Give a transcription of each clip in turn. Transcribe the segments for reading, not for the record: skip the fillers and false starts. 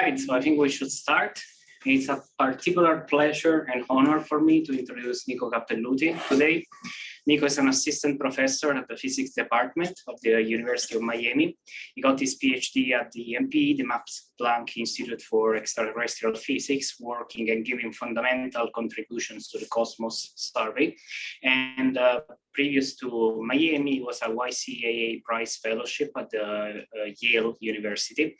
right, so I think we should start. It's a particular pleasure and honor for me to introduce Nico Cappelluti today. Nico is an assistant professor at the physics department of the University of Miami. He got his PhD at the MPE, the Max Planck Institute for Extraterrestrial Physics, working and giving fundamental contributions to the Cosmos survey. And previous to Miami, he was a YCAA Prize Fellowship at the Yale University.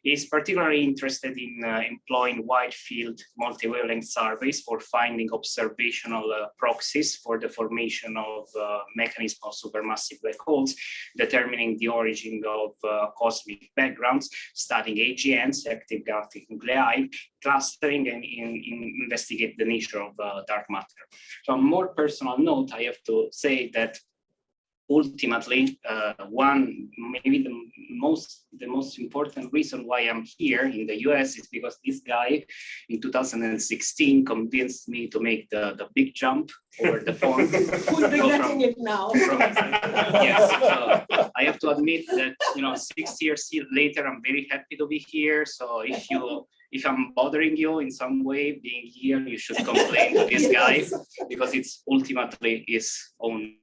He's particularly interested in employing wide field multi-wavelength surveys for finding observational proxies for the formation of mechanism of supermassive black holes, determining the origin of cosmic backgrounds, studying AGNs, active galactic nuclei, clustering, and investigate the nature of dark matter. So on a more personal note, I have to say that ultimately, maybe the most important reason why I'm here in the US is because this guy in 2016 convinced me to make the big jump over the phone. Who's regretting it now? Yes, so I have to admit that 6 years later, I'm very happy to be here. So if I'm bothering you in some way being here, you should complain to this guy because it's ultimately his own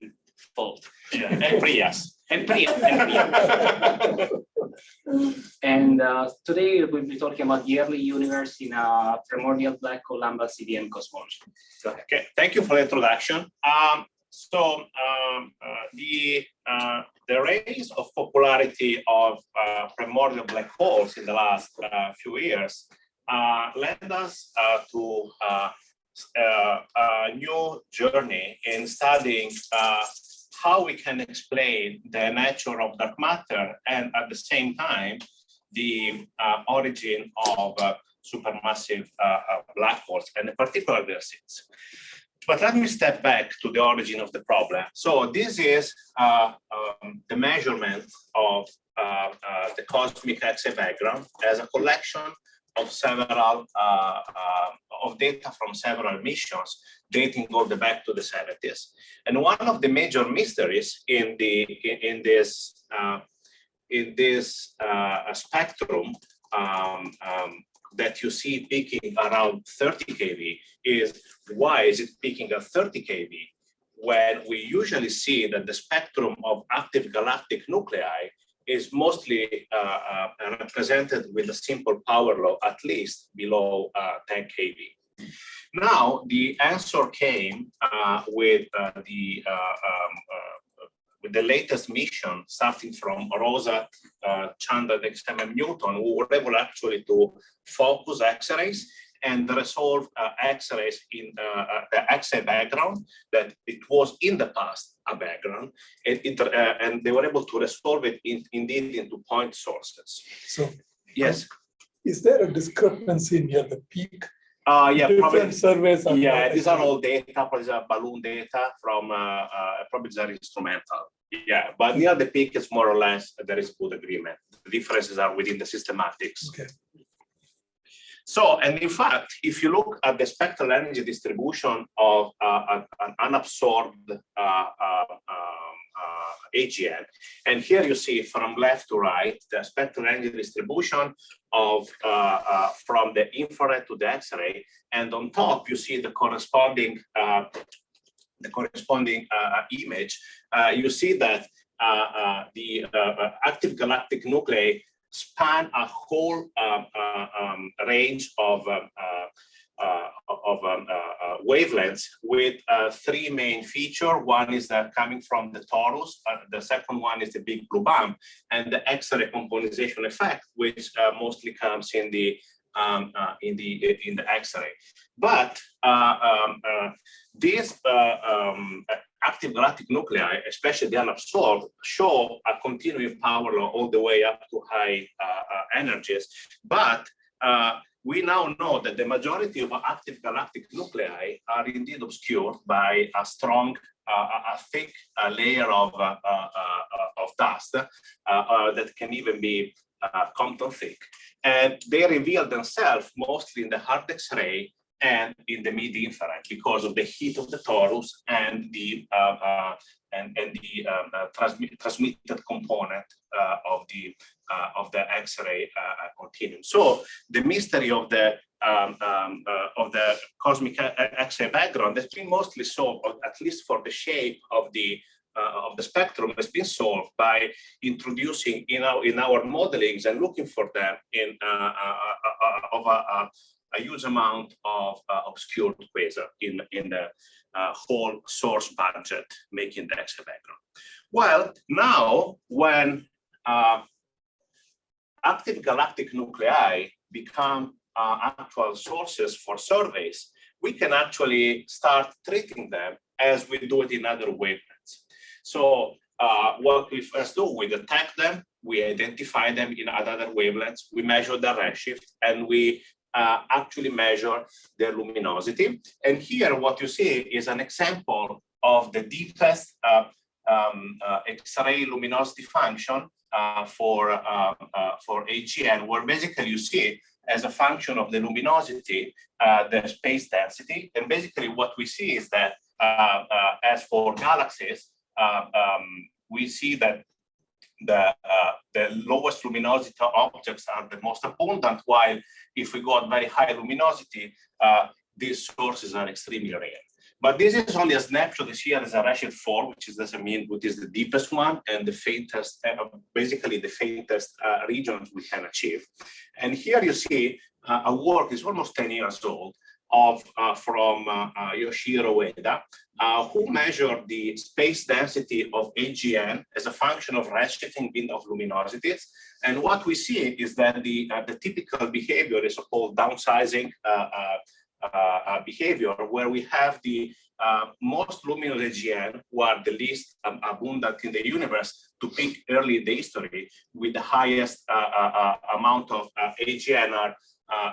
fault. Yeah, and Priya's. And today we'll be talking about the early universe in a primordial black hole lambda CDM cosmology. Go ahead. Okay, thank you for the introduction. The rise of popularity of primordial black holes in the last few years led us to a new journey in studying how we can explain the nature of dark matter and at the same time the origin of supermassive black holes and in particular their sins. But let me step back to the origin of the problem. So this is the measurement of the cosmic X-ray background as a collection of several of data from several missions dating all the back to the 70s. And one of the major mysteries in this spectrum that you see peaking around 30 keV is why is it peaking at 30 keV when we usually see that the spectrum of active galactic nuclei is mostly represented with a simple power law at least below 10 keV. Now the answer came with the latest mission, starting from Rosa, Chandra, and Newton, who were able actually to focus X-rays and resolve X-rays in the X-ray background that it was in the past a background, and they were able to resolve it indeed into point sources. So yes, is there a discrepancy near the peak? Yeah, different probably. Surveys. Yeah, these are all data, probably balloon data from probably they're instrumental. Yeah, but near the peak, it's more or less there is good agreement. The differences are within the systematics. Okay. So, and in fact, if you look at the spectral energy distribution of an unabsorbed AGN, and here you see from left to right the spectral energy distribution of from the infrared to the X-ray, and on top you see the corresponding image. You see that the active galactic nuclei span a whole range of wavelengths with three main features. One is coming from the torus, the second one is the big blue bump, and the X-ray componentization effect, which mostly comes in the X-ray. But these active galactic nuclei, especially the unabsorbed, show a continuing power law all the way up to high energies. But we now know that the majority of active galactic nuclei are indeed obscured by a strong, a thick layer of dust that can even be Compton thick. And they reveal themselves mostly in the hard X-ray and in the mid-infrared because of the heat of the torus and the transmitted component of the X-ray continuum. So the mystery of the cosmic X-ray background has been mostly solved, or at least for the shape of the spectrum, has been solved by introducing in our modelings and looking for them in a huge amount of obscured quasar in the whole source budget, making the X-ray background. Well, now when active galactic nuclei become actual sources for surveys, we can actually start treating them as we do it in other wavelengths. So what we first do, we detect them, we identify them in other wavelengths, we measure their redshift, and we actually measure their luminosity. And here what you see is an example of the deepest X-ray luminosity function for AGN, where basically you see as a function of the luminosity, the space density. And basically what we see is that as for galaxies, we see that the lowest luminosity objects are the most abundant, while if we go at very high luminosity, these sources are extremely rare. But this is only a snapshot. This here is a redshift 4, which is the deepest one and the faintest, basically the faintest regions we can achieve. And here you see a work is almost 10 years old from Yoshihiro Ueda, who measured the space density of AGN as a function of redshifting bin of luminosities. And what we see is that the typical behavior is so-called downsizing behavior, where we have the most luminous AGN, who are the least abundant in the universe, to peak early in the history, with the highest amount of AGN are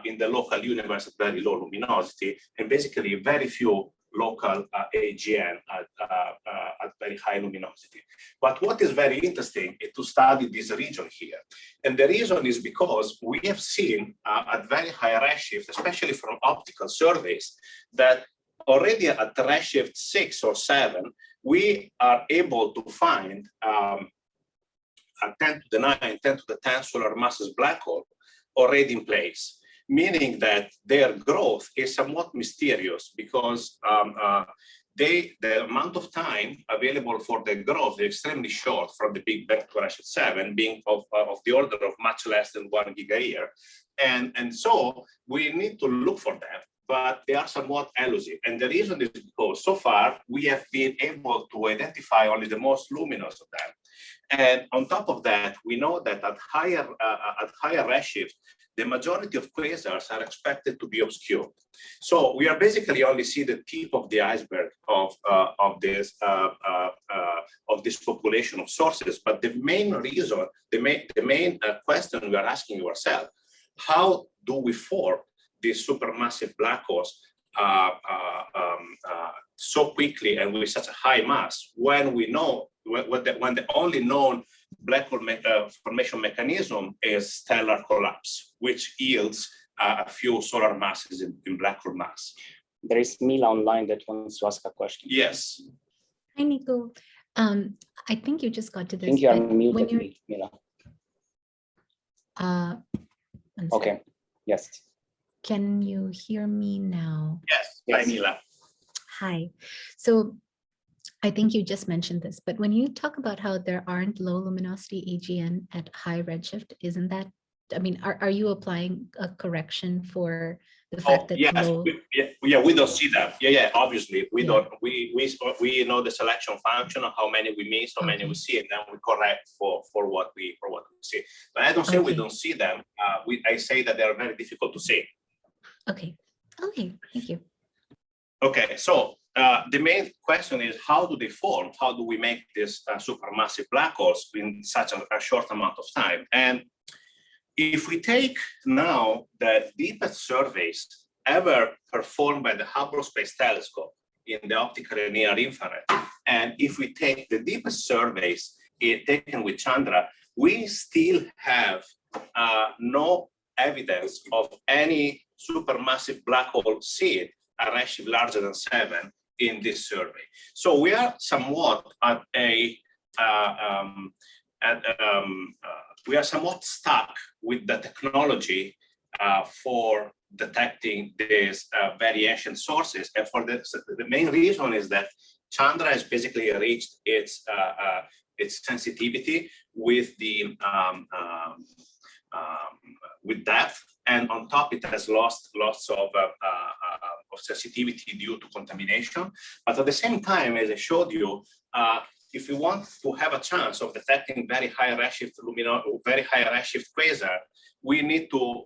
in the local universe at very low luminosity, and basically very few local AGN at very high luminosity. But what is very interesting is to study this region here. And the reason is because we have seen at very high redshift, especially from optical surveys, that already at redshift 6 or 7, we are able to find a 10 to the 9, 10 to the 10 solar masses black hole already in place, meaning that their growth is somewhat mysterious because the amount of time available for their growth is extremely short from the Big Bang to redshift 7, being of the order of much less than 1 giga-year. And so we need to look for them, but they are somewhat elusive. And the reason is because so far we have been able to identify only the most luminous of them. And on top of that, we know that at higher redshift, the majority of quasars are expected to be obscured. So we are basically only see the tip of the iceberg of this population of sources. But the main reason, the main question we are asking ourselves: how do we form these supermassive black holes so quickly and with such a high mass, when we know when the only known black hole formation mechanism is stellar collapse, which yields a few solar masses in black hole mass. There is Mila online that wants to ask a question. Yes. Hi, Nico. I think you just got to this. I think you are muted, Mila. Okay. Yes. Can you hear me now? Yes. Yes. Hi, Mila. Hi. So I think you just mentioned this, but when you talk about how there aren't low luminosity AGN at high redshift, isn't that, I mean, are you applying a correction for the fact that yes, low? we don't see that. Yeah, obviously we don't. We know the selection function of how many we miss, how many we see, and then we correct for what we see. But I don't say we don't see them. I say that they are very difficult to see. Okay, thank you. Okay, so the main question is, how do they form? How do we make these supermassive black holes in such a short amount of time? And if we take now the deepest surveys ever performed by the Hubble Space Telescope in the optical and near infrared, and if we take the deepest surveys taken with Chandra, we still have no evidence of any supermassive black hole seed at redshift larger than 7 in this survey. So we are somewhat at a we are somewhat stuck with the technology for detecting these very ancient sources, and for the main reason is that Chandra has basically reached its sensitivity with the with depth, and on top it has lost lots of sensitivity due to contamination. But at the same time, as I showed you, if we want to have a chance of detecting very high redshift quasar, we need to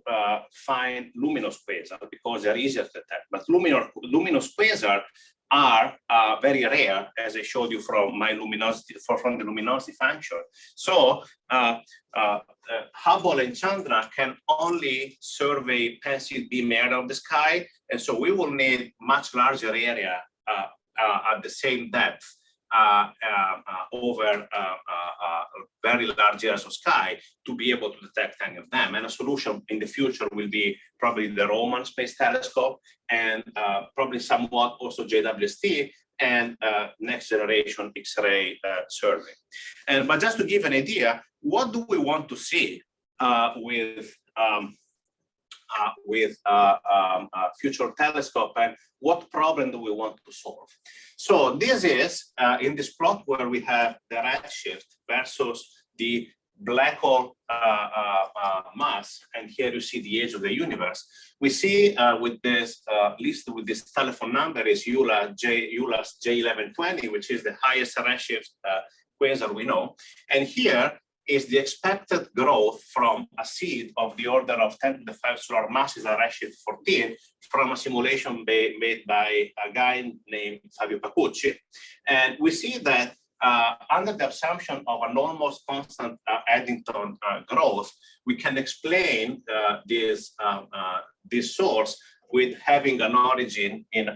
find luminous quasar because they're easier to detect. But luminous quasar are very rare, as I showed you from my luminosity, from the luminosity function. So Hubble and Chandra can only survey pensive beam area of the sky, and so we will need much larger area at the same depth over very large areas of sky to be able to detect any of them. And a solution in the future will be probably the Roman Space Telescope, and probably somewhat also JWST and next generation X-ray survey. But just to give an idea, what do we want to see with future telescope, and what problem do we want to solve? So this is in this plot where we have the redshift versus the black hole mass, and here you see the age of the universe. We see with this listed with this telephone number is EULAS J1120, which is the highest redshift quasar we know, and here is the expected growth from a seed of the order of 10 to the 5 solar masses at redshift 14 from a simulation made by a guy named Fabio Pacucci. And we see that under the assumption of an almost constant Eddington growth, we can explain this source with having an origin in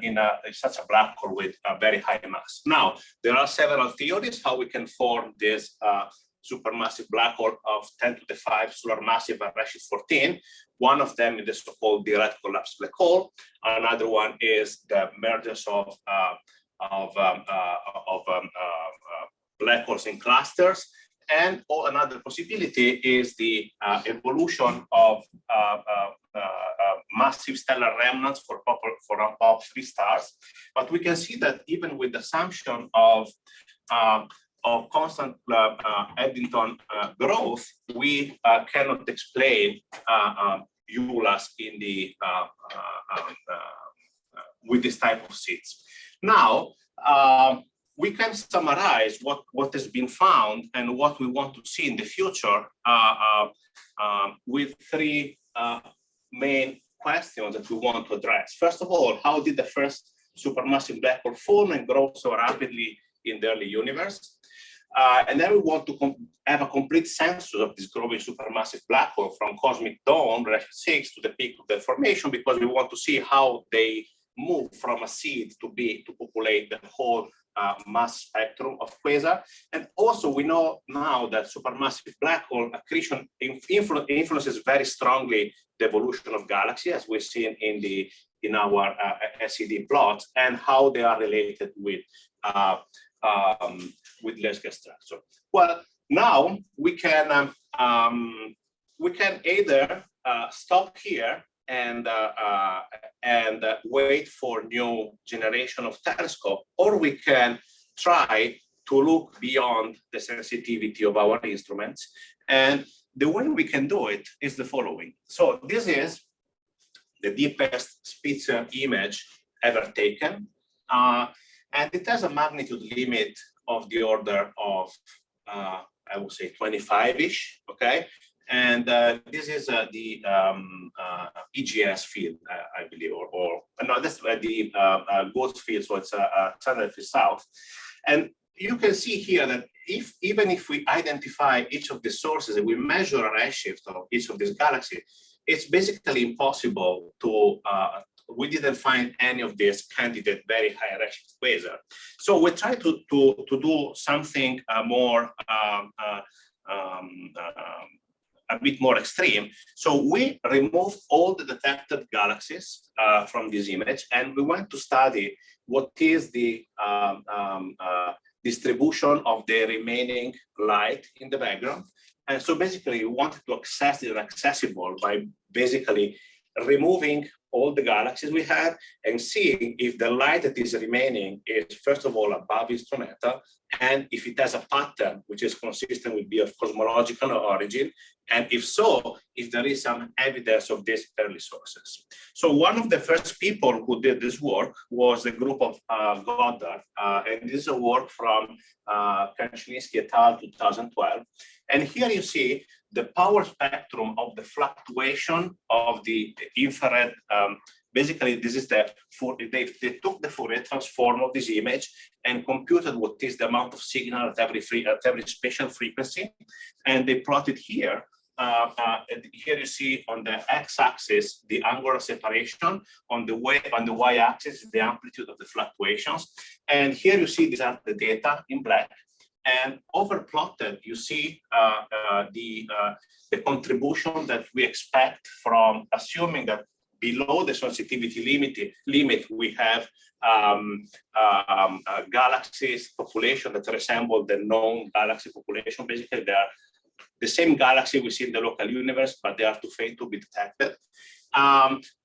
such a black hole with a very high mass. Now, there are several theories how we can form this supermassive black hole of 10 to the 5 solar massive at redshift 14. One of them is the so-called direct collapse black hole. Another one is the emergence of black holes in clusters. And another possibility is the evolution of massive stellar remnants for top 3 stars. But we can see that even with the assumption of constant Eddington growth, we cannot explain EULAS in the with this type of seeds. Now, we can summarize what has been found and what we want to see in the future with 3 main questions that we want to address. First of all, how did the first supermassive black hole form and grow so rapidly in the early universe? And then we want to have a complete census of this growing supermassive black hole from cosmic dawn, redshift 6, to the peak of the formation, because we want to see how they move from a seed to populate the whole mass spectrum of quasar. And also we know now that supermassive black hole accretion influences very strongly the evolution of galaxies, as we've seen in our SED plots, and how they are related with Leslie structure. Well, now we can either stop here and wait for new generation of telescope, or we can try to look beyond the sensitivity of our instruments. And the way we can do it is the following. So this is the deepest Spitzer image ever taken. And it has a magnitude limit of the order of, I would say 25-ish, okay? And this is the EGS field, I believe, or no, that's the Gauss field, so it's Chandra field south. And you can see here that even if we identify each of the sources and we measure a redshift of each of these galaxies, it's basically impossible to, we didn't find any of these candidate very high redshift quasar. So we try to do something more a bit more extreme. So we removed all the detected galaxies from this image, and we went to study what is the distribution of the remaining light in the background. And so basically we wanted to access it accessible by basically removing all the galaxies we had and seeing if the light that is remaining is, first of all, above instrumental, and if it has a pattern which is consistent with be of cosmological origin, and if so, if there is some evidence of these early sources. So one of the first people who did this work was the group of Goddard, and this is a work from Kaczynski et al. 2012. And here you see the power spectrum of the fluctuation of the infrared. Basically, this is they took the Fourier transform of this image and computed what is the amount of signal at every spatial frequency, and they plotted here. Here you see on the x-axis the angular separation, on the y-axis the amplitude of the fluctuations, and here you see these are the data in black. And overplotted, you see the contribution that we expect from assuming that below the sensitivity limit we have galaxies population that resemble the known galaxy population. Basically, they are the same galaxy we see in the local universe, but they are too faint to be detected.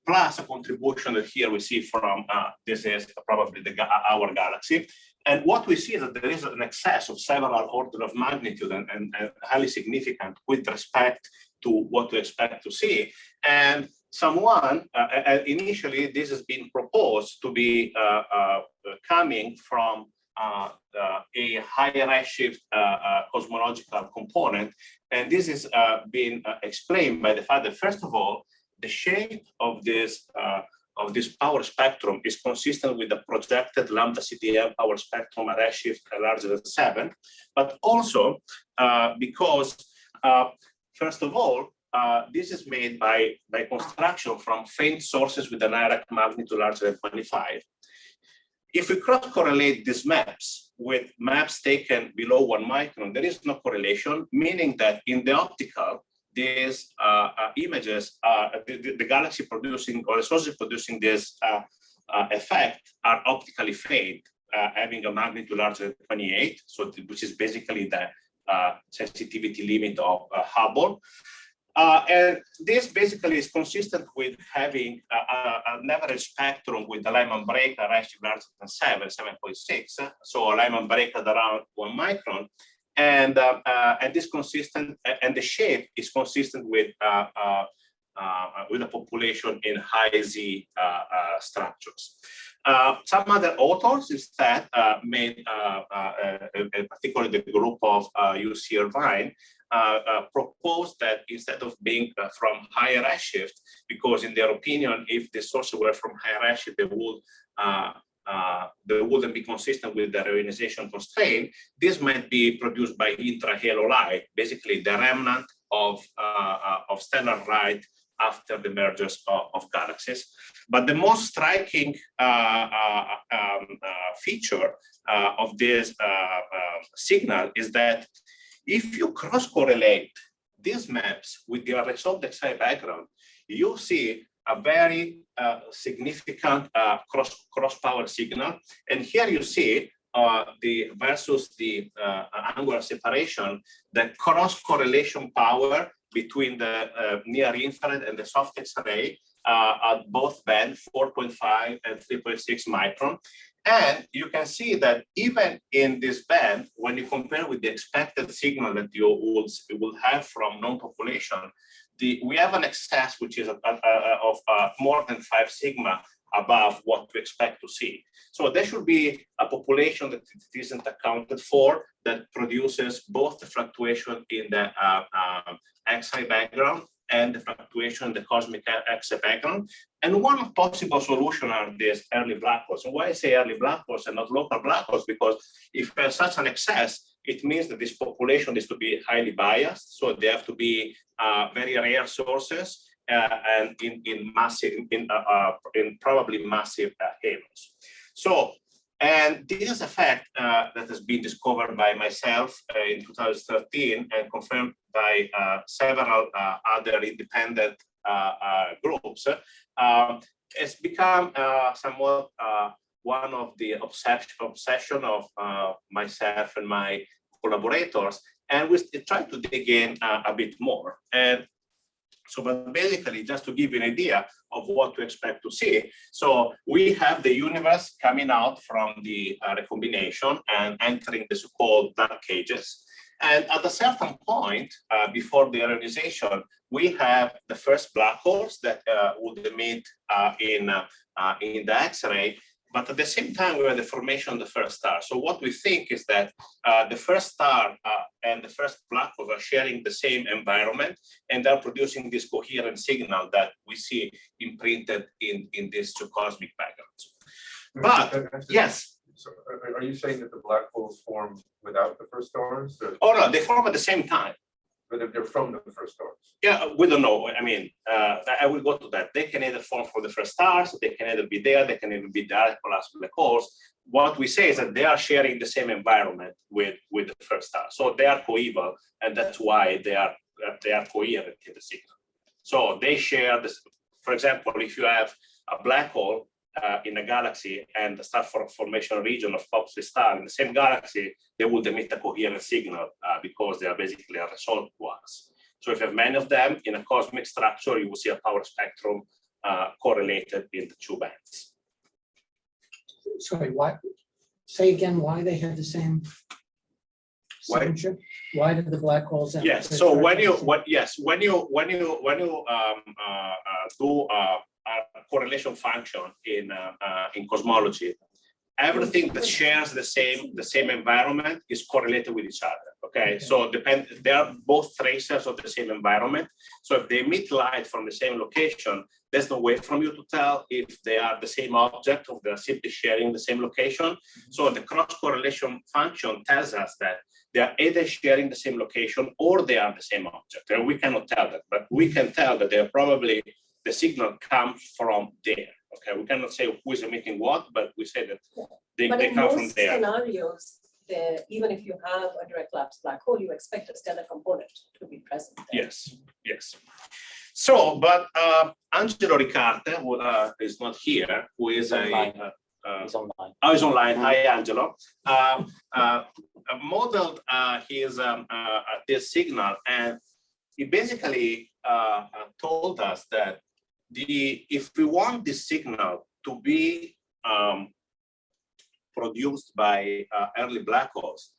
Plus a contribution that here we see from this is probably our galaxy. And what we see is that there is an excess of several orders of magnitude and highly significant with respect to what we expect to see. And someone, initially, this has been proposed to be coming from a higher redshift cosmological component. And this is being explained by the fact that, first of all, the shape of this power spectrum is consistent with the projected lambda CDM power spectrum at redshift larger than 7, but also because, first of all, this is made by construction from faint sources with an Dirac magnitude larger than 25. If we cross-correlate these maps with maps taken below 1 micron, there is no correlation, meaning that in the optical, these images, the galaxy producing or the sources producing this effect are optically faint, having a magnitude larger than 28, so which is basically the sensitivity limit of Hubble. And this basically is consistent with having an average spectrum with the Lyman breaker redshift larger than 7.6, so a Lyman breaker around 1 micron. And this consistent, and the shape is consistent with a population in high Z structures. Some other authors instead made, particularly the group of UC Irvine, proposed that instead of being from higher redshift, because in their opinion, if the sources were from higher redshift, they wouldn't be consistent with the reionization constraint. This might be produced by intra-halo light, basically the remnant of stellar light after the mergers of galaxies. But the most striking feature of this signal is that if you cross-correlate these maps with the resolved X-ray background, you see a very significant cross-power signal. And here you see versus the angular separation, the cross-correlation power between the near infrared and the soft X-ray at both bands, 4.5 and 3.6 micron. And you can see that even in this band, when you compare with the expected signal that you will have from known population, we have an excess which is of more than 5 sigma above what we expect to see. So there should be a population that isn't accounted for that produces both the fluctuation in the X-ray background and the fluctuation in the cosmic X-ray background. And one possible solution are these early black holes. And why I say early black holes and not local black holes? Because if there's such an excess, it means that this population is to be highly biased. So they have to be very rare sources and in probably massive halos. So And this is a fact that has been discovered by myself in 2013 and confirmed by several other independent groups. It's become somewhat one of the obsession of myself and my collaborators, and we try to dig in a bit more. And so, but basically, just to give you an idea of what to expect to see. So we have the universe coming out from the recombination and entering the so-called dark ages. And at a certain point, before the ionization, we have the first black holes that would emit in the X-ray. But at the same time, we have the formation of the first star. So what we think is that the first star and the first black hole are sharing the same environment, and they're producing this coherent signal that we see imprinted in these two cosmic backgrounds. But yes. So are you saying that the black holes form without the first stars? Oh no, they form at the same time. But they're from the first stars. Yeah, we don't know. I mean, I will go to that. They can either form from the first stars, they can either be there, they can even be direct collapse black holes. What we say is that they are sharing the same environment with the first star. So they are coeval, and that's why they are coherent in the signal. So they share this. For example, if you have a black hole in a galaxy and the star formation region of top 3 star in the same galaxy, they will emit a coherent signal because they are basically a result to us. So if you have many of them in a cosmic structure, you will see a power spectrum correlated in the 2 bands. Sorry, why? Say again why they have the same signature? Why did the black holes? Yes. So when you do a correlation function in cosmology, everything that shares the same environment is correlated with each other. Okay, so they are both tracers of the same environment. So if they emit light from the same location, there's no way from you to tell if they are the same object or they're simply sharing the same location. So the cross correlation function tells us that they are either sharing the same location or they are the same object. And we cannot tell that, but we can tell that they're probably the signal comes from there. Okay, we cannot say who is emitting what, but we say that they come from there. But in most scenarios, even if you have a direct collapse black hole, you expect a stellar component to be present there. Yes, yes. So, but Angelo Ricarte, who is not here, who is he's online. Oh, he's online. Hi, Angelo. Modeled his this signal, and he basically told us that if we want this signal to be produced by early black holes,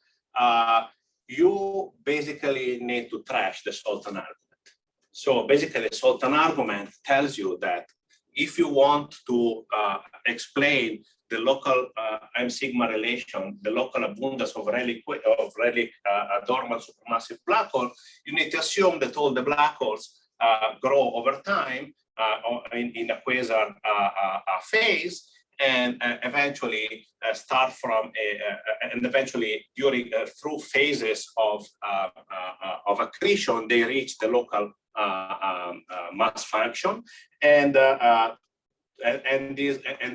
you basically need to trash the sultan argument. So basically, the sultan argument tells you that if you want to explain the local M sigma relation, the local abundance of relic dormant supermassive black hole, you need to assume that all the black holes grow over time in a quasar phase, and eventually start from and eventually during through phases of accretion, they reach the local mass function, and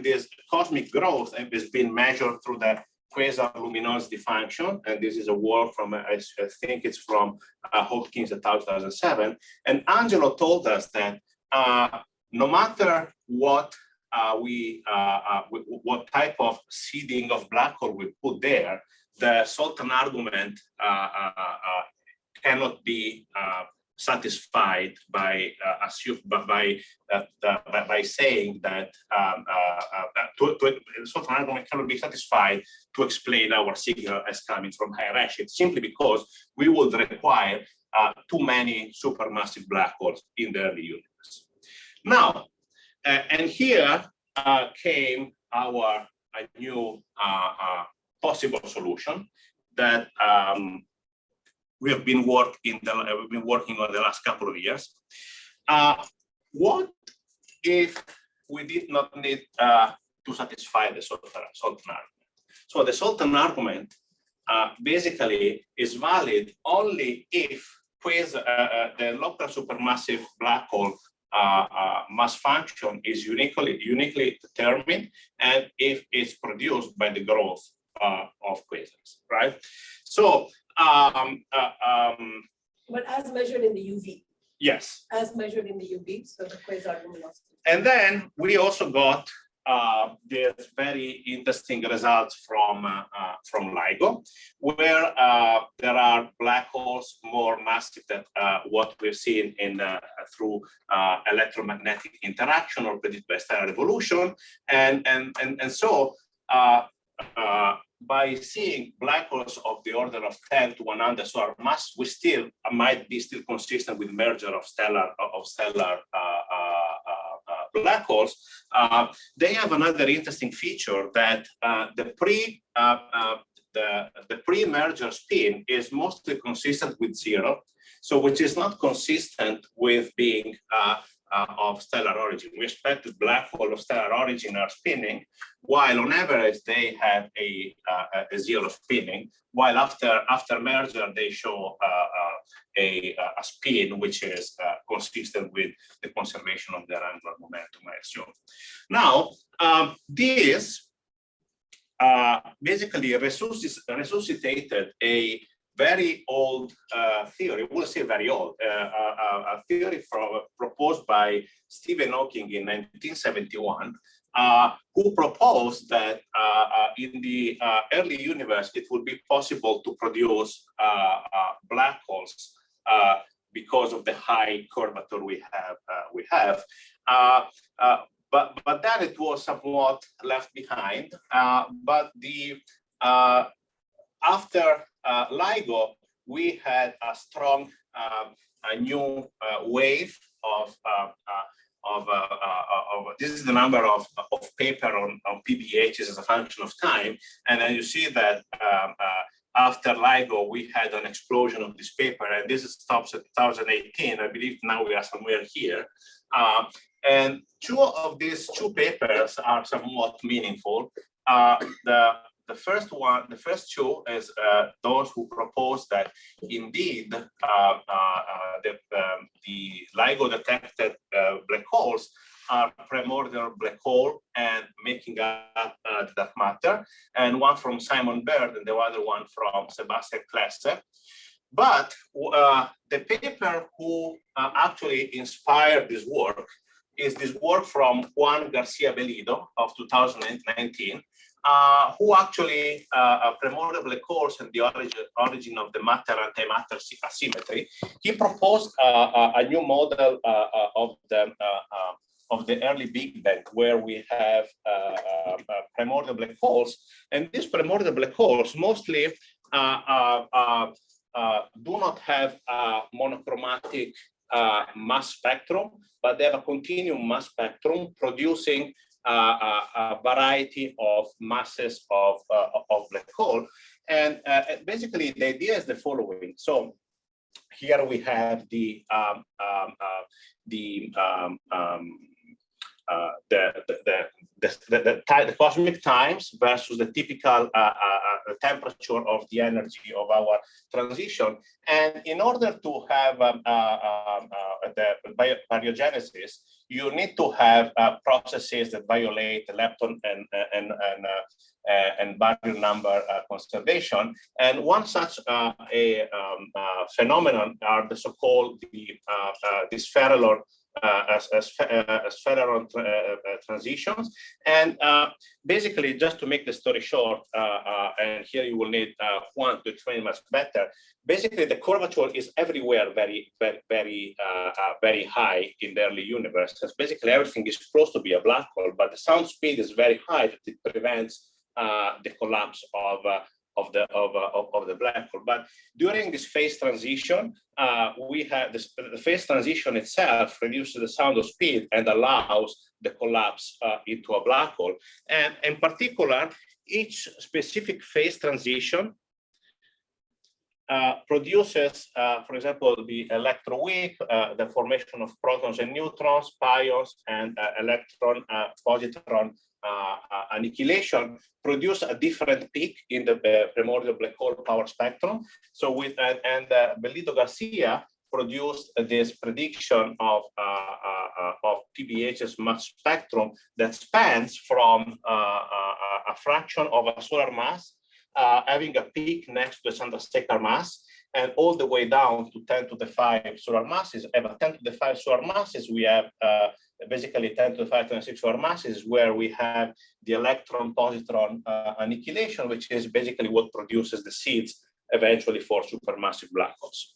this cosmic growth has been measured through the quasar luminosity function, and this is a work from I think it's from Hopkins in 2007. And Angelo told us that no matter what what type of seeding of black hole we put there, the sultan argument cannot be satisfied by saying that the sultan argument cannot be satisfied to explain our signal as coming from high redshift, simply because we would require too many supermassive black holes in the early universe. Now, and here came our new possible solution that we have been working on the last couple of years. What if we did not need to satisfy the sultan argument? So the sultan argument basically is valid only if the local supermassive black hole mass function is uniquely determined, and if it's produced by the growth of quasars, right? So, but as measured in the UV. yes. As measured in the UV, so the quasar luminosity. And then we also got this very interesting results from LIGO, where there are black holes more massive than what we've seen in through electromagnetic interaction or predicted by stellar evolution, and so by seeing black holes of the order of 10 to 100 solar mass, we still might be still consistent with merger of stellar black holes. They have another interesting feature that the pre-merger spin is mostly consistent with 0, so which is not consistent with being of stellar origin. We expect the black hole of stellar origin are spinning, while on average they have a 0 spinning, while after merger they show a spin which is consistent with the conservation of their angular momentum, I assume. Now, this basically resuscitated a very old theory, we'll say very old, a theory proposed by Stephen Hawking in 1971, who proposed that in the early universe, it would be possible to produce black holes because of the high curvature we have. But then it was somewhat left behind. But the after LIGO, we had a strong a new wave of this is the number of paper on PBHs as a function of time, and then you see that after LIGO we had an explosion of this paper, and this stops at 2018. I believe now we are somewhere here, and these two papers are somewhat meaningful. The first two is those who propose that indeed the LIGO detected black holes are primordial black hole and making up dark matter, and one from Simon Bird and the other one from Sebastian Klesse. But the paper who actually inspired this work is this work from Juan Garcia Bellido of 2019, who actually primordial black holes and the origin of the matter-antimatter asymmetry. He proposed a new model of the early Big Bang, where we have primordial black holes, and these primordial black holes mostly do not have a monochromatic mass spectrum, but they have a continuum mass spectrum producing a variety of masses of black hole. And basically the idea is the following. So here we have the cosmic times versus the typical temperature of the energy of our transition. And in order to have the baryogenesis, you need to have processes that violate the lepton and baryon number conservation. And one such phenomenon are the so-called the spherular transitions. And basically, just to make the story short, and here you will need Juan to explain much better. Basically, the curvature is everywhere very high in the early universe. Because basically, everything is supposed to be a black hole, but the sound speed is very high that it prevents the collapse of the black hole. But during this phase transition, we have the phase transition itself reduces the sound of speed and allows the collapse into a black hole. And in particular, each specific phase transition produces, for example, the electroweak, the formation of protons and neutrons, pions, and electron positron annihilation, produce a different peak in the primordial black hole power spectrum. So with Bellido Garcia produced this prediction of PBH's mass spectrum that spans from a fraction of a solar mass, having a peak next to the Chandrasekhar mass, and all the way down to 10 to the 5 solar masses. And at 10 to the 5 solar masses, we have basically 10 to the 5 to the 6 solar masses, where we have the electron-positron annihilation, which is basically what produces the seeds eventually for supermassive black holes.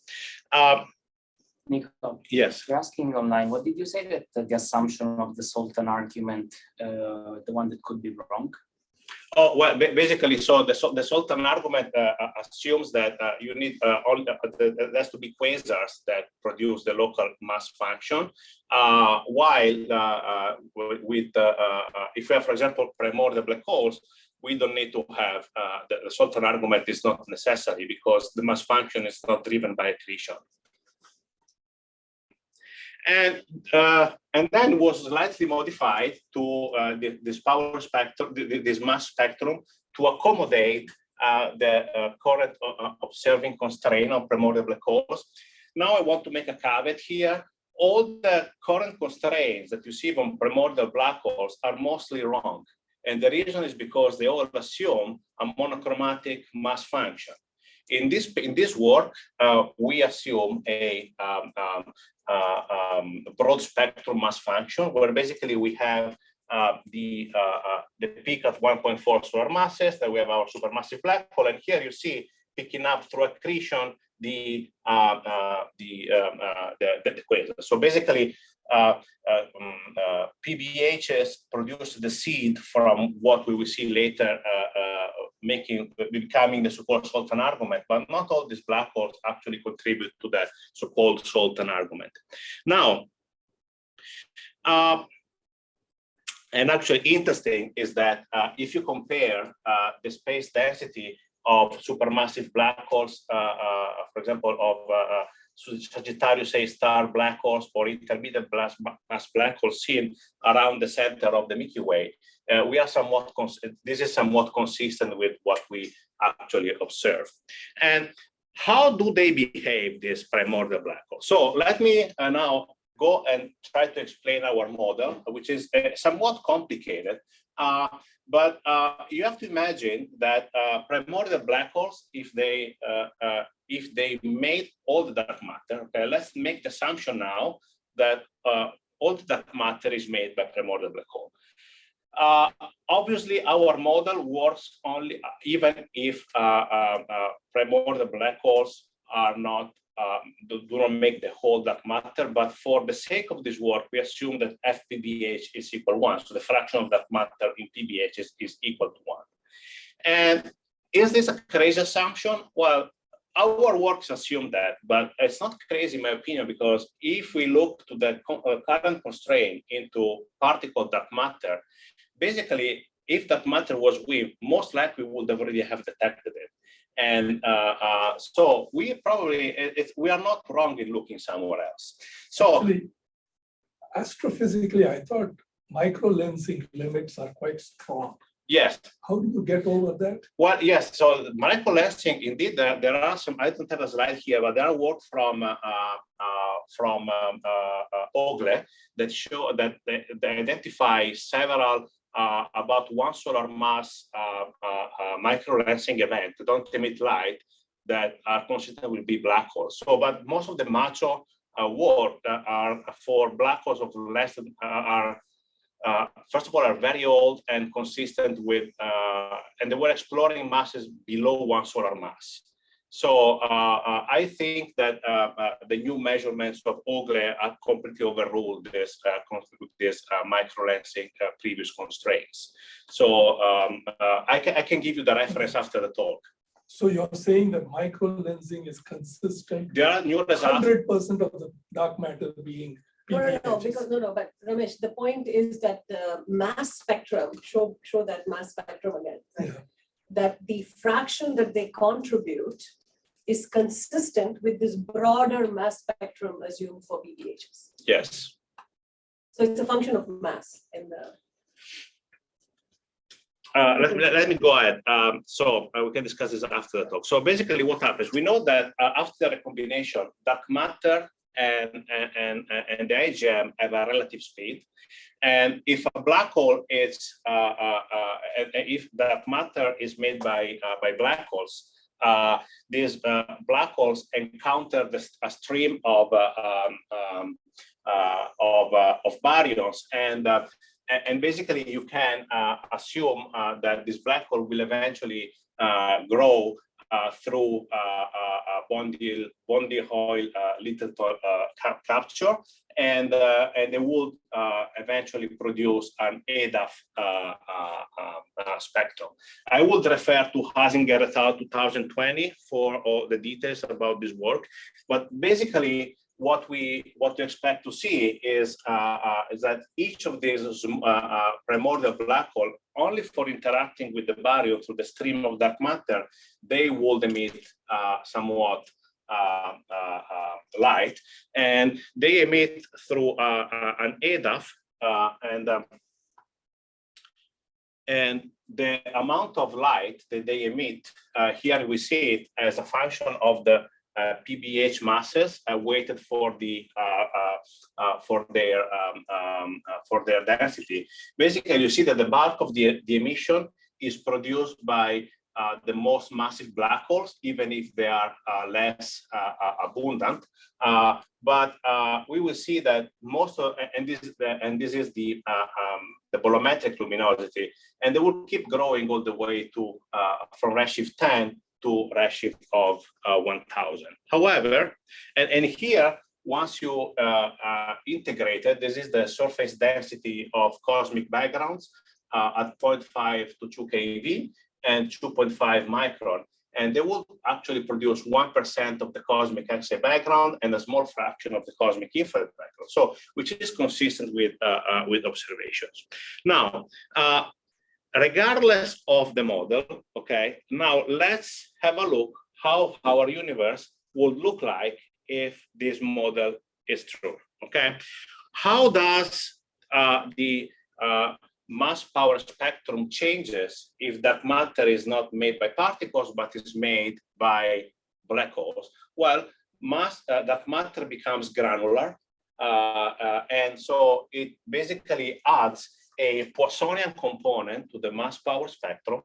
Nico, Yes. you're asking online, what did you say that the assumption of the Sultan argument, the one that could be wrong? Oh, well, basically, so the Sultan argument assumes that you need there has to be quasars that produce the local mass function, while if we have, for example, primordial black holes, we don't need to have the Sultan argument is not necessary because the mass function is not driven by accretion. And then was slightly modified to this power spectrum, this mass spectrum, to accommodate the current observing constraint of primordial black holes. Now I want to make a caveat here. All the current constraints that you see from primordial black holes are mostly wrong. And the reason is because they all assume a monochromatic mass function. In this work, we assume a broad spectrum mass function, where basically we have the peak at 1.4 solar masses, that we have our supermassive black hole, and here you see picking up through accretion the quasar. So basically, PBHs produce the seed from what we will see later, becoming the so-called Sultan argument, but not all these black holes actually contribute to that so-called Sultan argument. Now, and actually interesting is that if you compare the space density of supermassive black holes, for example, of Sagittarius A star black holes or intermediate mass black holes seen around the center of the Milky Way, we are somewhat, this is somewhat consistent with what we actually observe. And how do they behave, these primordial black holes? So let me now go and try to explain our model, which is somewhat complicated. But you have to imagine that primordial black holes, if they made all the dark matter, okay, let's make the assumption now that all the dark matter is made by primordial black hole. Obviously, our model works only even if primordial black holes are not do not make the whole dark matter. But for the sake of this work, we assume that FPBH is equal to 1. So the fraction of dark matter in PBH is equal to 1. And is this a crazy assumption? Well, our works assume that, but it's not crazy in my opinion, because if we look to the current constraint into particle dark matter, basically, if that matter was weak, most likely we would already have detected it. And so we probably, we are not wrong in looking somewhere else. So actually, astrophysically, I thought microlensing limits are quite strong. yes. How do you get over that? Well, yes. So microlensing, indeed, there are some. I don't have a slide here, but there are work from Ogle that show that they identify several about 1 solar mass microlensing event that don't emit light that are consistent with big black holes. So, but most of the macho work are for black holes of less than first of all, are very old and consistent with, and they were exploring masses below 1 solar mass. So I think that the new measurements of Ogle are completely overruled this microlensing previous constraints. So I can give you the reference after the talk. So you're saying that microlensing is consistent? There are new results. 100% of the dark matter being No, but Ramesh, the point is that the mass spectrum, show that mass spectrum again, right? Yeah. That the fraction that they contribute is consistent with this broader mass spectrum assumed for PBHs. Yes. So it's a function of mass in the. Let me go ahead. So we can discuss this after the talk. So basically what happens, we know that after the recombination, dark matter and the AGM have a relative speed. And if a black hole is, if dark matter is made by black holes, these black holes encounter a stream of baryons, and basically you can assume that this black hole will eventually grow through Bondi Hoyle little capture, and they would eventually produce an ADAF spectrum. I would refer to Hasinger et al. 2020 for all the details about this work, but basically what we expect to see is that each of these primordial black hole, only for interacting with the baryon through the stream of dark matter, they will emit somewhat light, and they emit through an ADAF, and the amount of light that they emit, here we see it as a function of the PBH masses weighted for their density. Basically, you see that the bulk of the emission is produced by the most massive black holes, even if they are less abundant. But we will see that most of, and this is the bolometric luminosity, and they will keep growing all the way to from redshift 10 to redshift of 1000. However, and here, once you integrate it, this is the surface density of cosmic backgrounds at 0.5 to 2 keV and 2.5 micron. And they will actually produce 1% of the cosmic X-ray background and a small fraction of the cosmic infrared background. So, which is consistent with observations. Now, regardless of the model, okay, now let's have a look how our universe would look like if this model is true, okay? How does the mass power spectrum changes if that matter is not made by particles, but is made by black holes? Well, that matter becomes granular, and so it basically adds a Poissonian component to the mass power spectrum,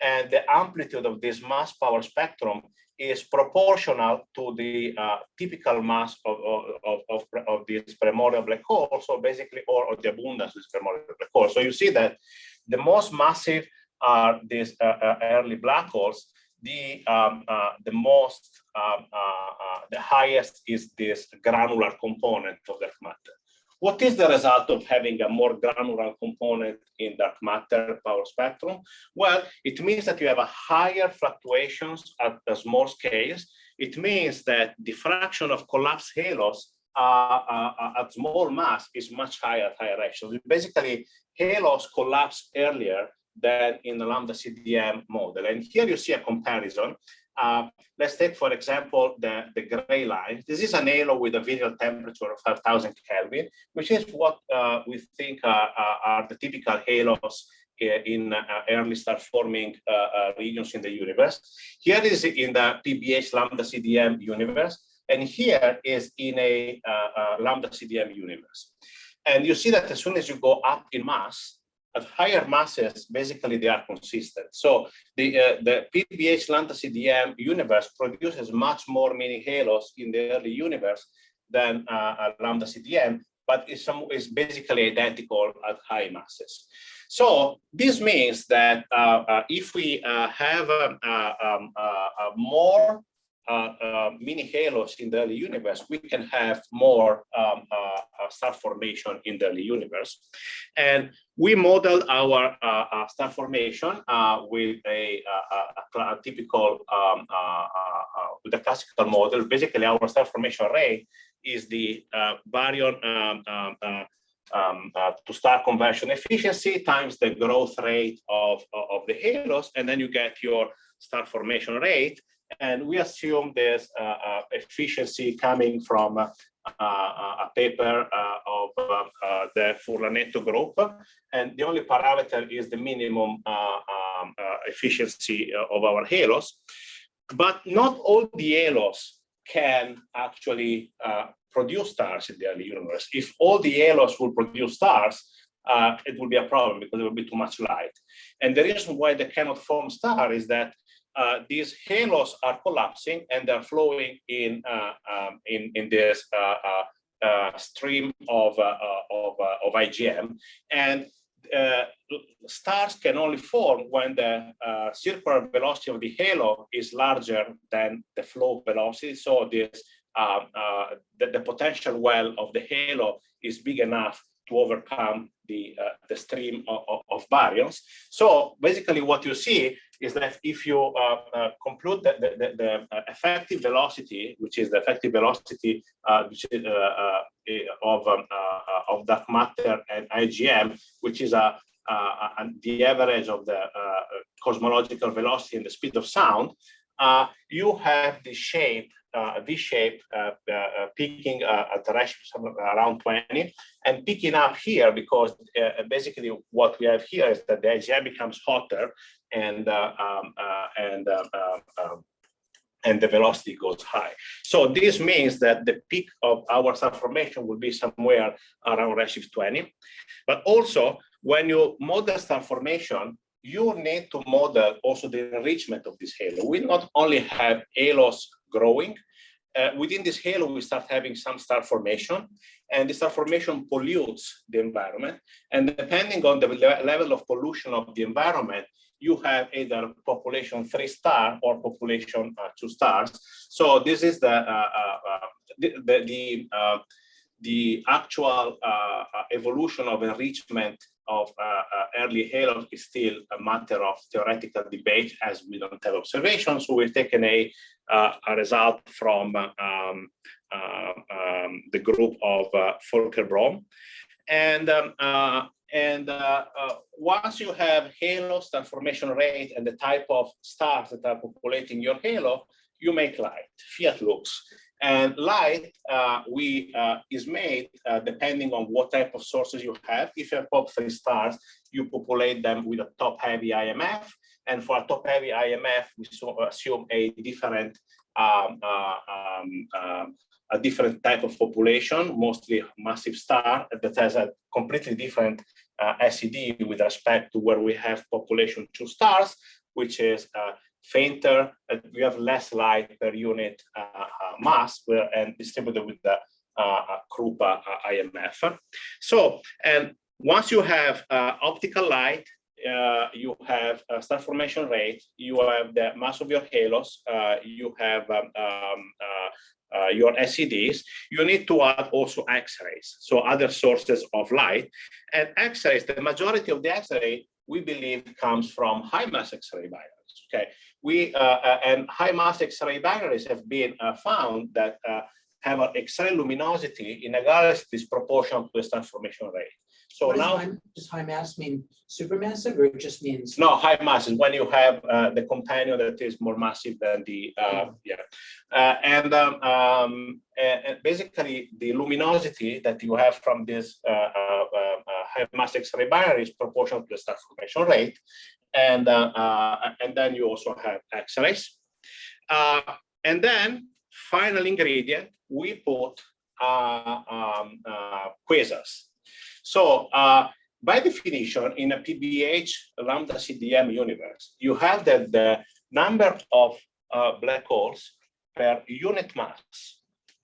and the amplitude of this mass power spectrum is proportional to the typical mass of this primordial black hole, so basically, or the abundance of this primordial black hole. So you see that the most massive are these early black holes. The highest is this granular component of dark matter. What is the result of having a more granular component in dark matter power spectrum? Well, it means that you have a higher fluctuations at a small scales. It means that the fraction of collapsed halos at small mass is much higher at higher ratios. Basically, halos collapse earlier than in the lambda CDM model. And here you see a comparison. Let's take, for example, the gray line. This is an halo with a visual temperature of 5,000 Kelvin, which is what we think are the typical halos in early star-forming regions in the universe. Here is in the PBH lambda CDM universe, and here is in a lambda CDM universe. And you see that as soon as you go up in mass, at higher masses, basically they are consistent. So the PBH lambda CDM universe produces much more mini halos in the early universe than lambda CDM, but it's basically identical at high masses. So this means that if we have more mini halos in the early universe, we can have more star formation in the early universe. And we modeled our star formation with a typical, with a classical model. Basically, our star formation rate is the baryon to star conversion efficiency times the growth rate of the halos, and then you get your star formation rate. And we assume there's efficiency coming from a paper of the Furlanetto group, and the only parameter is the minimum efficiency of our halos. But not all the halos can actually produce stars in the early universe. If all the halos will produce stars, it will be a problem because there will be too much light. And the reason why they cannot form stars is that these halos are collapsing and they're flowing in this stream of IgM, and stars can only form when the circular velocity of the halo is larger than the flow velocity. So this the potential well of the halo is big enough to overcome the stream of baryons. So basically what you see is that if you compute the effective velocity, which is the effective velocity of dark matter and IgM, which is the average of the cosmological velocity and the speed of sound, you have the shape, V-shape, peaking at the redshift around 20 and picking up here because basically what we have here is that the IgM becomes hotter and the velocity goes high. So this means that the peak of our star formation will be somewhere around redshift 20. But also, when you model star formation, you need to model also the enrichment of this halo. We not only have halos growing, within this halo, we start having some star formation, and the star formation pollutes the environment. And depending on the level of pollution of the environment, you have either population 3 star or population 2 stars. So this is the actual evolution of enrichment of early halos is still a matter of theoretical debate, as we don't have observations. So we've taken a result from the group of Volker-Brom. And once you have halo star formation rate and the type of stars that are populating your halo, you make light, Fiat lux. And light is made depending on what type of sources you have. If you have POP3 stars, you populate them with a top-heavy IMF. And for a top-heavy IMF, we assume a different type of population, mostly massive star that has a completely different SED with respect to where we have population 2 stars, which is fainter, we have less light per unit mass and distributed with the Krupa IMF. So, and once you have optical light, you have star formation rate, you have the mass of your halos, you have your SEDs, you need to add also X-rays, so other sources of light. And X-rays, the majority of the X-ray, we believe, comes from high mass X-ray binaries. Okay, and high mass X-ray binaries have been found that have an X-ray luminosity in a galaxy disproportional to the star formation rate. So now, does high mass mean supermassive, or it just means? No, high mass is when you have the companion that is more massive than the and basically the luminosity that you have from this high mass X-ray binary is proportional to the star formation rate, and then you also have X-rays, and then final ingredient we put quasars. So by definition, in a PBH lambda CDM universe, you have that the number of black holes per unit mass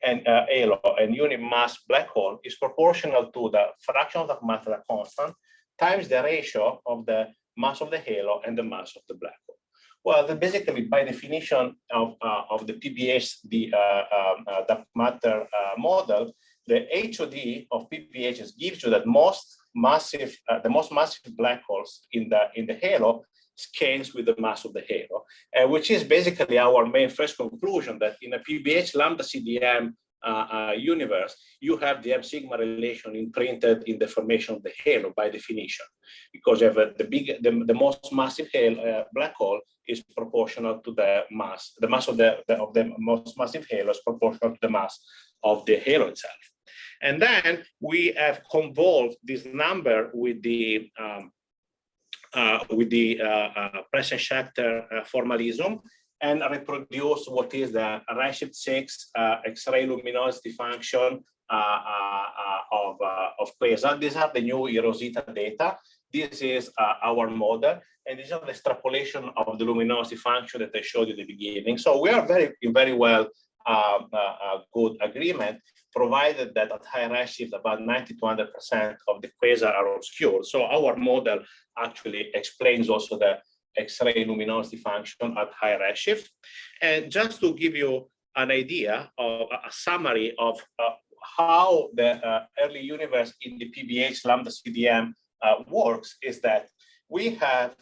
and halo and unit mass black hole is proportional to the fraction of the matter constant times the ratio of the mass of the halo and the mass of the black hole. Well, then basically, by definition of the PBH, the dark matter model, the HOD of PBHs gives you that the most massive black holes in the halo scales with the mass of the halo, which is basically our main first conclusion, that in a PBH lambda CDM universe, you have the M sigma relation imprinted in the formation of the halo by definition, because you have the most massive black hole is proportional to the mass. The mass of the most massive halo is proportional to the mass of the halo itself. And then we have convolved this number with the Press-Schechter formalism, and reproduce what is the Redshift 6 X-ray luminosity function of quasar. These are the new Rosita data. This is our model, and these are the extrapolation of the luminosity function that I showed you at the beginning. So we are very well good agreement, provided that at high redshift about 90 to 100% of the quasar are obscured. So our model actually explains also the X-ray luminosity function at high redshift. And just to give you an idea of a summary of how the early universe in the PBH lambda CDM works, is that we have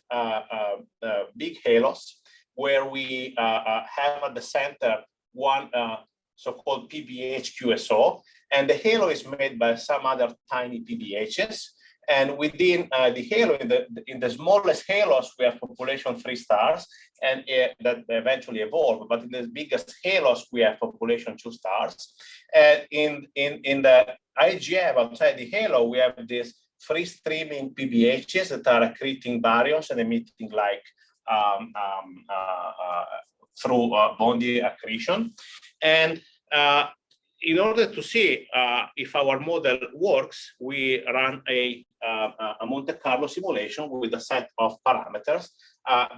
big halos where we have at the center one so-called PBH QSO, and the halo is made by some other tiny PBHs. And within the halo, in the smallest halos, we have population 3 stars, and that eventually evolve. But in the biggest halos, we have population 2 stars. And in the IGF outside the halo, we have these free streaming PBHs that are accreting baryons and emitting light through Bondi accretion. And in order to see if our model works, we run a Monte Carlo simulation with a set of parameters.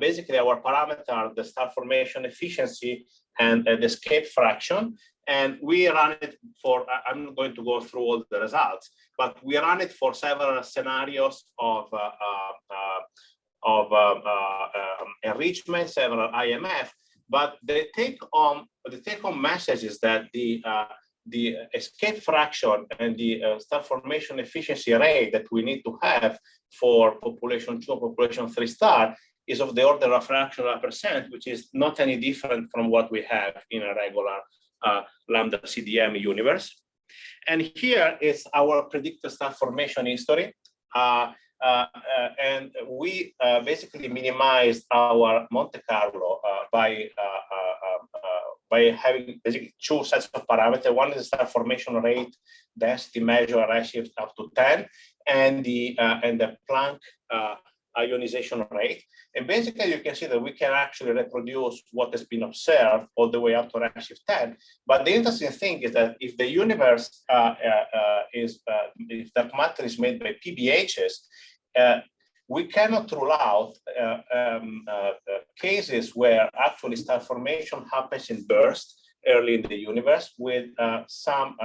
Basically, our parameters are the star formation efficiency and the escape fraction. And we run it for, I'm not going to go through all the results, but we run it for several scenarios of enrichment, several IMF. But the take-home message is that the escape fraction and the star formation efficiency rate that we need to have for population 2 or population 3 star is of the order of fraction of a percent, which is not any different from what we have in a regular lambda CDM universe. And here is our predicted star formation history. And we basically minimized our Monte Carlo by having basically 2 sets of parameters. One is the star formation rate, density measure, redshift up to 10, and the Planck ionization rate. And basically, you can see that we can actually reproduce what has been observed all the way up to redshift 10. But the interesting thing is that if the universe if dark matter is made by PBHs, we cannot rule out cases where actually star formation happens in bursts early in the universe, with some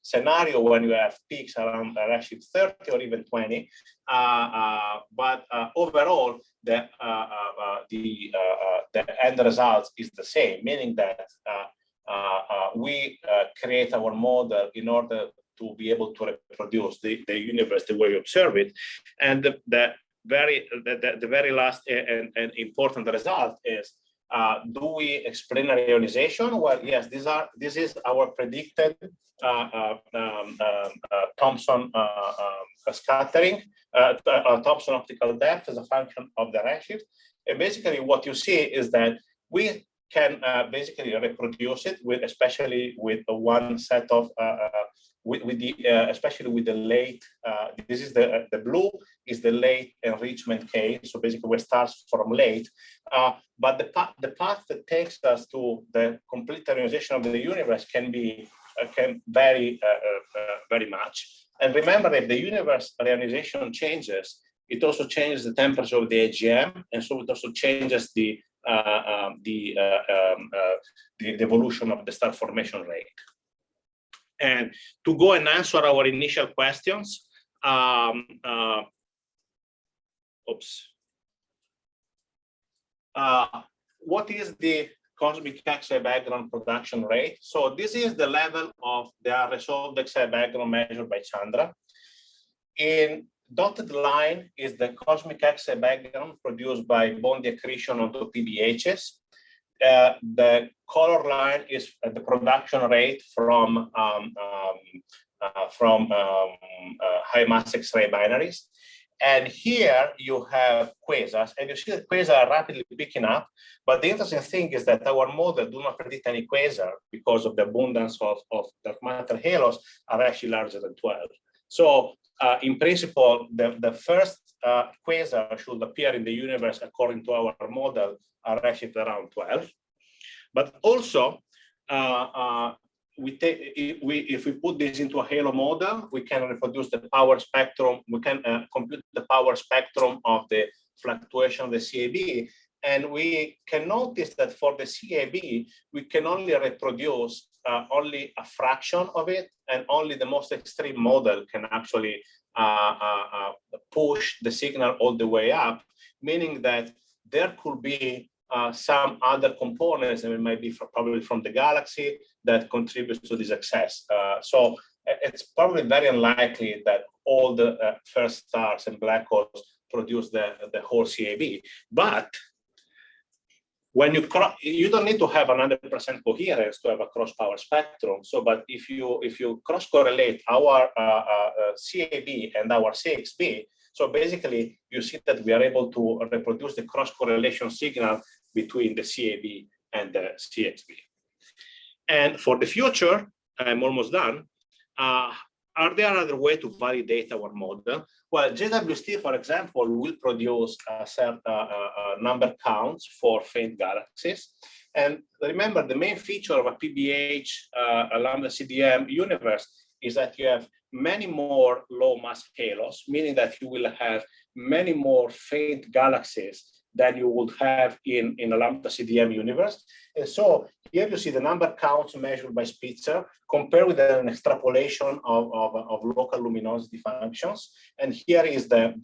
scenario when you have peaks around redshift 30 or even 20. But overall, the end result is the same, meaning that we create our model in order to be able to reproduce the universe the way we observe it. And the very last and important result is, do we explain ionization? Well, yes, this is our predicted Thomson scattering, Thomson optical depth as a function of the redshift. And basically what you see is that we can basically reproduce it with, especially with one set of especially with the late, this is the blue is the late enrichment case. So basically where stars from late, but the path that takes us to the complete ionization of the universe can vary very much. And remember, if the universe ionization changes, it also changes the temperature of the AGM, and so it also changes the evolution of the star formation rate. And to go and answer our initial questions, what is the cosmic X-ray background production rate? So this is the level of the resolved X-ray background measured by Chandra. In dotted line is the cosmic X-ray background produced by Bondi accretion onto PBHs. the color line is the production rate from high mass X-ray binaries. And here you have quasars, and you see that quasars are rapidly picking up. But the interesting thing is that our model do not predict any quasar because of the abundance of dark matter halos are actually larger than 12. So in principle, the first quasar should appear in the universe according to our model are actually around 12. But also, if we put this into a halo model, we can reproduce the power spectrum. We can compute the power spectrum of the fluctuation of the CAB. And we can notice that for the CAB, we can only reproduce only a fraction of it, and only the most extreme model can actually push the signal all the way up, meaning that there could be some other components, and it might be probably from the galaxy, that contributes to this excess. So it's probably very unlikely that all the first stars and black holes produce the whole CAB. But when you don't need to have 100% coherence to have a cross power spectrum. So, but if you cross correlate our CAB and our CXB, so basically you see that we are able to reproduce the cross correlation signal between the CAB and the CXB. And for the future, I'm almost done. Are there other ways to validate our model? Well, JWST, for example, will produce a certain number counts for faint galaxies. And remember, the main feature of a PBH lambda CDM universe is that you have many more low mass halos, meaning that you will have many more faint galaxies than you would have in a lambda CDM universe. And so here you see the number counts measured by Spitzer compared with an extrapolation of local luminosity functions. And here is the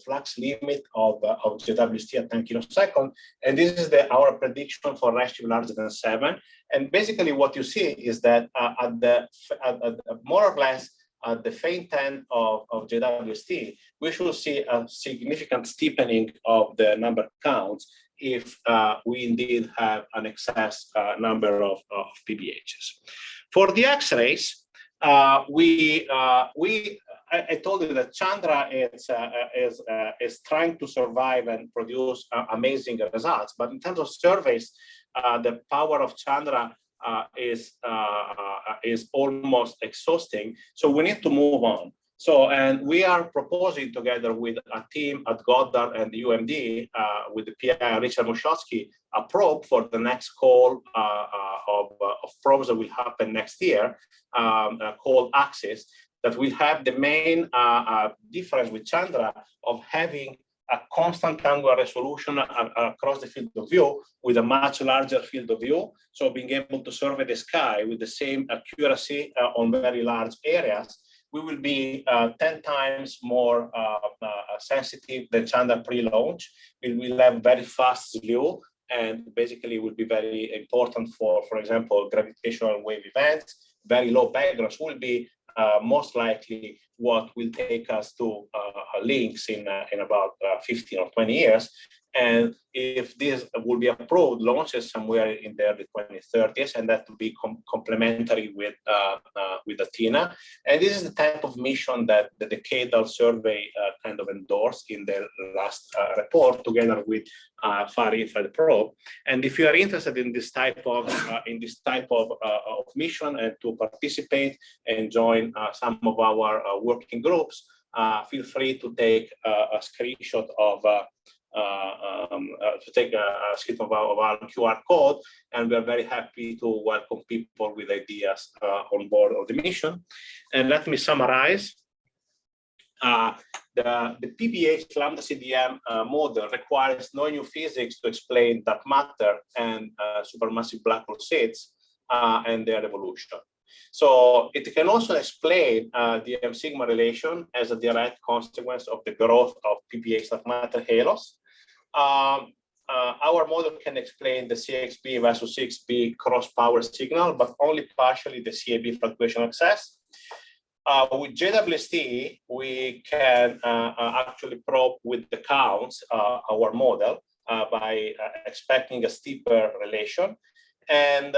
flux limit of JWST at 10 kiloseconds. And this is our prediction for redshift larger than 7. And basically what you see is that at more or less at the faint end of JWST, we should see a significant steepening of the number counts if we indeed have an excess number of PBHs. For the X-rays, I told you that Chandra is trying to survive and produce amazing results. But in terms of surveys, the power of Chandra is almost exhausting. So we need to move on. So, and we are proposing together with a team at Goddard and the UMD, with the PI Richard Mushowski, a probe for the next call of probes that will happen next year, called Axis, that will have the main difference with Chandra of having a constant angular resolution across the field of view with a much larger field of view. So being able to survey the sky with the same accuracy on very large areas, we will be 10 times more sensitive than Chandra pre-launch. We will have very fast view, and basically will be very important for example, gravitational wave events. Very low backgrounds will be most likely what will take us to links in about 15 or 20 years. And if this will be approved, launches somewhere in the early 2030s, and that will be complementary with Athena. And this is the type of mission that the Decadal Survey kind of endorsed in their last report, together with Far Infrared Probe. And if you are interested in this type of mission and to participate and join some of our working groups, feel free to take a screenshot of our QR code, and we are very happy to welcome people with ideas on board of the mission. And let me summarize. The PBH lambda CDM model requires no new physics to explain dark matter and supermassive black hole seeds and their evolution. So it can also explain the M-sigma relation as a direct consequence of the growth of PBH dark matter halos. Our model can explain the CXB versus CXB cross power signal, but only partially the CAB fluctuation excess. With JWST, we can actually probe with the counts our model, by expecting a steeper relation. And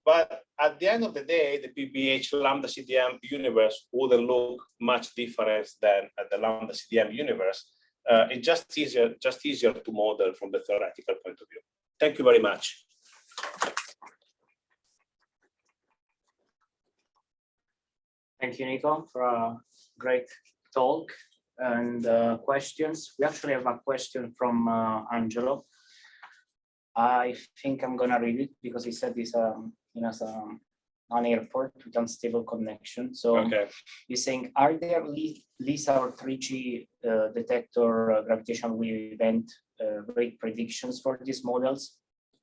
but at the end of the day, the PBH lambda CDM universe wouldn't look much different than the lambda CDM universe. It's just easier to model from the theoretical point of view. Thank you very much. Thank you, Nico, for a great talk and questions. We actually have a question from Angelo. I think I'm gonna read it because he said he's an airport with unstable connection. So Okay. he's saying, are there LISA or 3G detector gravitational wave event rate predictions for these models?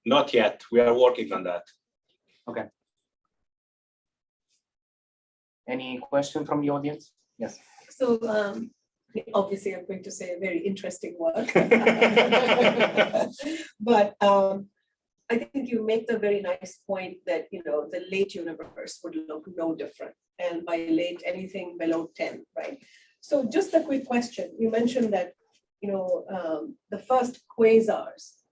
Not yet. We are working on that. Okay. Any question from the audience? Yes. So obviously I'm going to say very interesting work. But I think you make the very nice point that, you know, the late universe would look no different. And by late, anything below 10, right? So just a quick question. You mentioned that, you know, the first quasars,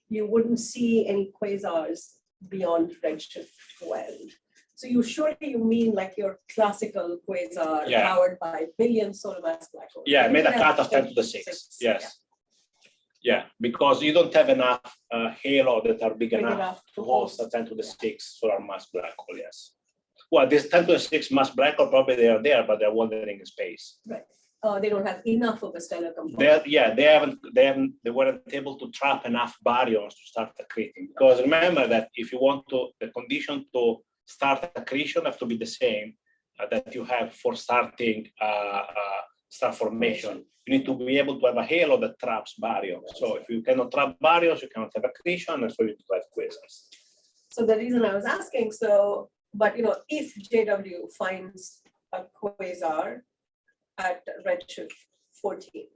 you wouldn't see any quasars beyond redshift 12. So you mean like your classical quasar powered by billion solar mass black holes? Yeah, made a cut of 10 to the 6. Yes. Yeah, because you don't have enough halo that are big enough to host a 10 to the 6 solar mass black hole. Yes. Well, this 10 to the 6 mass black hole probably they are there, but they're wandering in space. Right. They don't have enough of a stellar component. They weren't able to trap enough baryons to start accreting. Because remember that if you want to, the condition to start accretion have to be the same that you have for starting star formation. You need to be able to have a halo that traps baryons. So if you cannot trap baryons, you cannot have accretion, and so you need to have quasars. So the reason I was asking, but you know, if JW finds a quasar at redshift 14,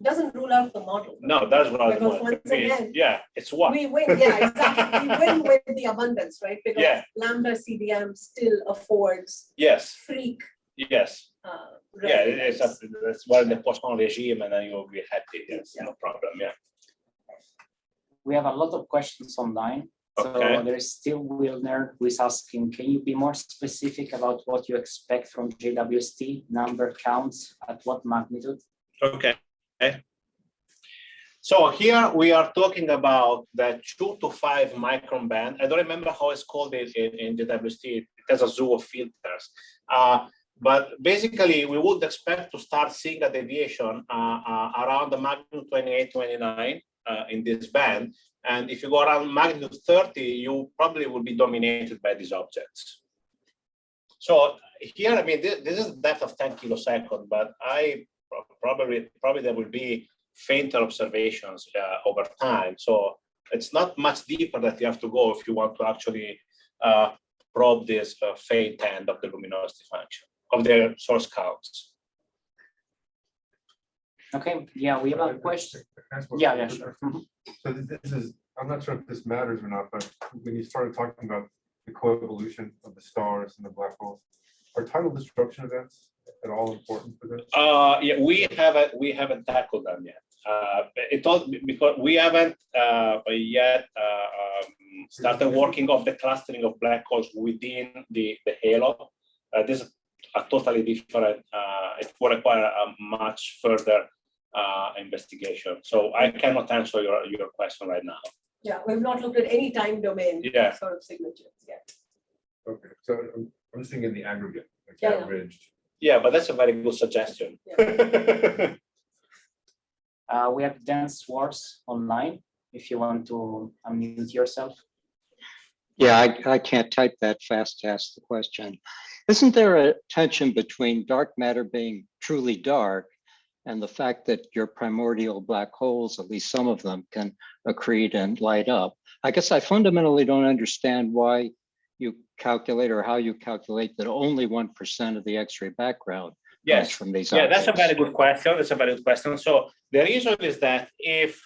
doesn't rule out the model. No, that's right. Because once again, it's what we win. Yeah, exactly. We win with the abundance, right? Because lambda CDM still affords freak. Yes. That's why the Poisson regime, and then you will be happy. Yes, no problem. Yeah. We have a lot of questions online. So there is still Wilner who is asking, can you be more specific about what you expect from JWST, number counts, at what magnitude? Okay. So here we are talking about the 2 to 5 micron band. I don't remember how it's called in JWST. It has a zoo of filters. But basically, we would expect to start seeing a deviation around the magnitude 28, 29 in this band. And if you go around magnitude 30, you probably will be dominated by these objects. So here, I mean, this is depth of 10 kiloseconds, but I probably there will be fainter observations over time. So it's not much deeper that you have to go if you want to actually probe this faint end of the luminosity function of their source counts. Okay, yeah, we have a question. Yeah, sure. So this is, I'm not sure if this matters or not, but when you started talking about the coevolution of the stars and the black holes, are tidal disruption events at all important for this? Yeah, we haven't tackled them yet. Because we haven't yet started working off the clustering of black holes within the halo. This is a totally different. It will require a much further investigation. So I cannot answer your question right now. Yeah, we've not looked at any time domain sort of signatures yet. Okay, so I'm just thinking the aggregate, like averaged. Yeah, but that's a very good suggestion. Yeah. We have Dan Swartz online, if you want to unmute yourself. Yeah, I can't type that fast to ask the question. Isn't there a tension between dark matter being truly dark and the fact that your primordial black holes, at least some of them, can accrete and light up? I guess I fundamentally don't understand why you calculate or how you calculate that only 1% of the X-ray background comes from these objects. That's a very good question. That's a very good question. So the reason is that if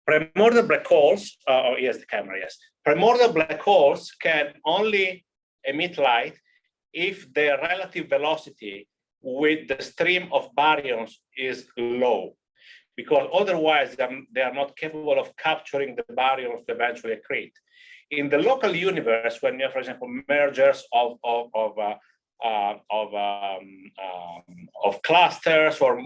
primordial black holes, the camera, primordial black holes can only emit light if their relative velocity with the stream of baryons is low, because otherwise they are not capable of capturing the baryons to eventually accrete. In the local universe, when you have, for example, mergers of clusters or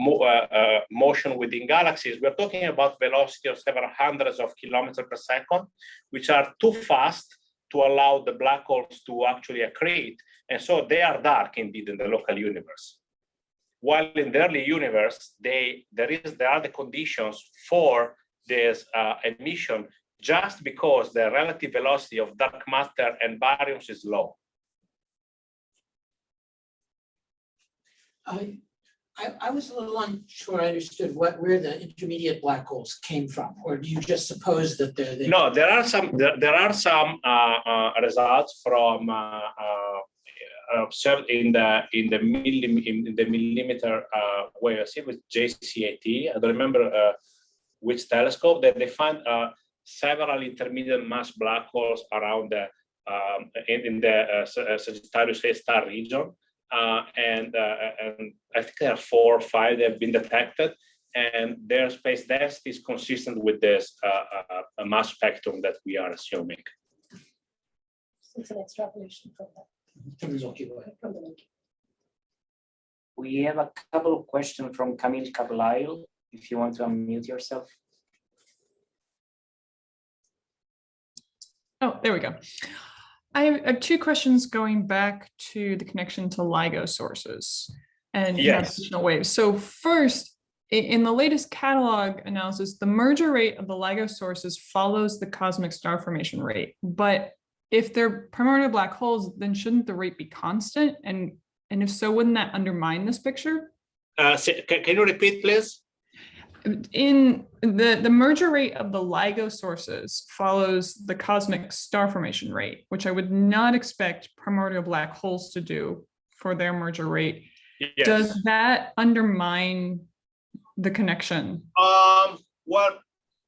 motion within galaxies, we're talking about velocity of several hundreds of kilometers per second, which are too fast to allow the black holes to actually accrete. And so they are dark indeed in the local universe. While in the early universe, there are the conditions for this emission, just because the relative velocity of dark matter and baryons is low. I was a little unsure I understood where the intermediate black holes came from, or do you just suppose that they're there? No, there are some results from observed in the millimeter wave. I see it was JCAT. I don't remember which telescope, that they find several intermediate mass black holes around the in the Sagittarius A star region. And I think there are 4 or 5 that have been detected, and their space density is consistent with this mass spectrum that we are assuming. It's an extrapolation from that. From the Milky Way. From the Milky We have a couple of questions from Nico Cappelluti, if you want to unmute yourself. Oh, there we go. I have 2 questions going back to the connection to LIGO sources and gravitational waves. So first, in the latest catalog analysis, the merger rate of the LIGO sources follows the cosmic star formation rate. But if they're primordial black holes, then shouldn't the rate be constant? And if so, wouldn't that undermine this picture? Can you repeat, please? In the merger rate of the LIGO sources follows the cosmic star formation rate, which I would not expect primordial black holes to do for their merger rate. Yes. Does that undermine the connection? Well,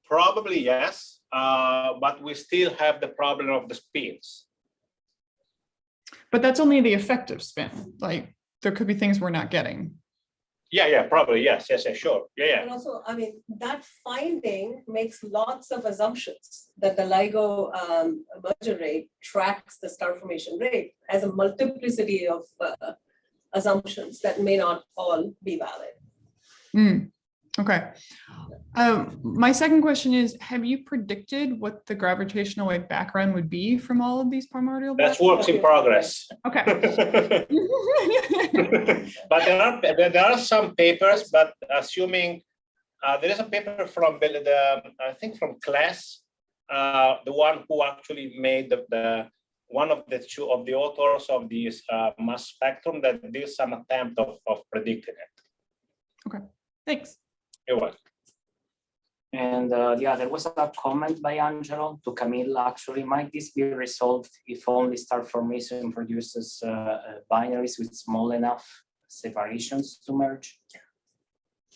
probably yes, but we still have the problem of the spins. But that's only the effective spin. Like, there could be things we're not getting. Yeah, probably, yes, sure, yeah. And also, I mean, that finding makes lots of assumptions that the LIGO merger rate tracks the star formation rate as a multiplicity of assumptions that may not all be valid. Okay. My second question is, have you predicted what the gravitational wave background would be from all of these primordial black That's works in progress. Okay. But there are some papers, but assuming there is a paper from I think from Class, the one who actually made one of the authors of this mass spectrum, that did some attempt of predicting it. Okay, thanks. You're welcome. And there was a comment by Angelo to Camille, actually, might this be resolved if only star formation produces binaries with small enough separations to merge?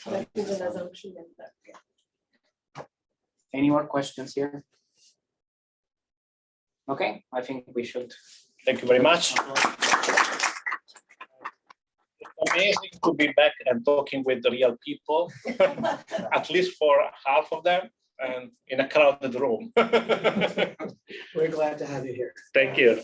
That is an assumption in that. Yeah. Any more questions here? Okay, I think we should. Thank you very much. Amazing to be back and talking with the real people, at least for half of them, and in a crowded room. We're glad to have you here. Thank you.